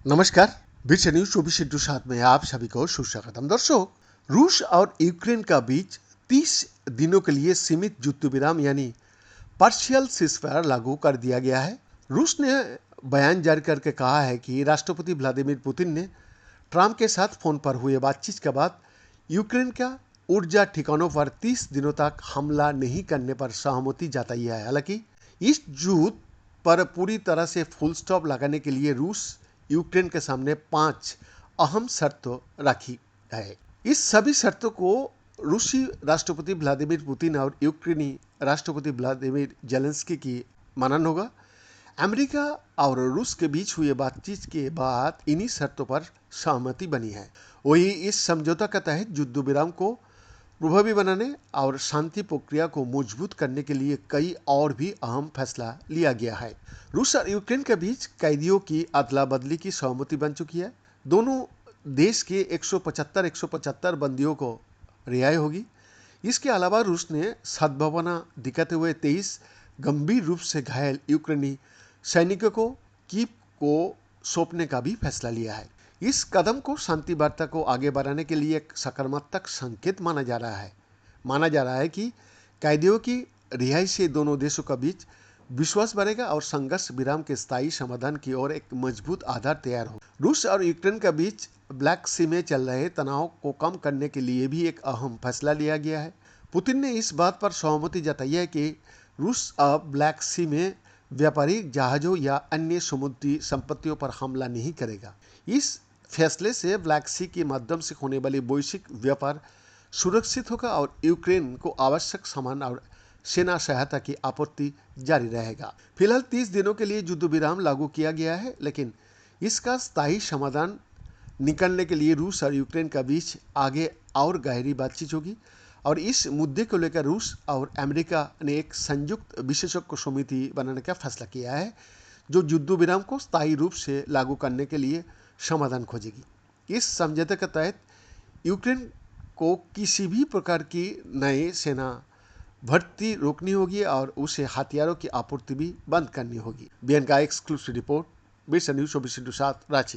नमस्कार। विश्व न्यूज 24/7 में आप सभी को सुस्वागतम। दर्शक, रूस और यूक्रेन का बीच 30 दिनों के लिए सीमित युद्ध विराम यानी पार्शियल सीजफायर लागू कर दिया गया है। रूस ने बयान जारी करके कहा है कि राष्ट्रपति व्लादिमीर पुतिन ने ट्रंप के साथ फोन पर हुए बातचीत के बाद यूक्रेन का ऊर्जा ठिकानों पर 30 दिनों तक हमला नहीं करने पर सहमति जताई है। हालांकि इस युद्ध पर पूरी तरह से फुल स्टॉप लगाने के लिए रूस यूक्रेन के सामने 5 अहम शर्तें रखी है। इस सभी शर्तों को रूसी राष्ट्रपति व्लादिमीर पुतिन और यूक्रेनी राष्ट्रपति व्लादिमीर जेलेंस्की की मानना होगा। अमेरिका और रूस के बीच हुई बातचीत के बाद इन्हीं शर्तों पर सहमति बनी है। वही इस समझौता के तहत युद्ध विराम को प्रभावी बनाने और शांति प्रक्रिया को मजबूत करने के लिए कई और भी अहम फैसला लिया गया है। रूस और यूक्रेन के बीच कैदियों की अदला बदली की सहमति बन चुकी है। दोनों देश के 175 बंदियों को रिहाई होगी। इसके अलावा रूस ने सद्भावना दिखाते हुए 23 गंभीर रूप से घायल यूक्रेनी सैनिकों को कीव को सौंपने का भी फैसला लिया है। इस कदम को शांति वार्ता को आगे बढ़ाने के लिए एक सकारात्मक संकेत माना जा रहा है कि कैदियों की रिहाई से दोनों देशों के बीच विश्वास बढ़ेगा और संघर्ष विराम के स्थायी समाधान की ओर एक मजबूत आधार तैयार हो। रूस और यूक्रेन के बीच ब्लैक सी में चल रहे तनाव को कम करने के लिए भी एक अहम फैसला लिया गया है। पुतिन ने इस बात पर सहमति जताई है कि रूस अब ब्लैक सी में व्यापारिक जहाजों या अन्य समुद्री संपत्तियों पर हमला नहीं करेगा। इस फैसले से ब्लैक सी के माध्यम से होने वाली वैश्विक व्यापार सुरक्षित होगा और यूक्रेन को आवश्यक सामान और सेना सहायता की आपूर्ति जारी रहेगा। फिलहाल 30 दिनों के लिए युद्ध विराम लागू किया गया है, लेकिन इसका स्थायी समाधान निकालने के लिए रूस और यूक्रेन के बीच आगे और गहरी बातचीत होगी और इस मुद्दे को लेकर रूस और अमेरिका ने एक संयुक्त विशेषज्ञ समिति बनाने का फैसला किया है, जो युद्ध विराम को स्थायी रूप से लागू करने के लिए समाधान खोजेगी। इस समझौते के तहत यूक्रेन को किसी भी प्रकार की नई सेना भर्ती रोकनी होगी और उसे हथियारों की आपूर्ति भी बंद करनी होगी। बीएन का एक्सक्लूसिव रिपोर्ट, विश्व न्यूज 24/7 रांची।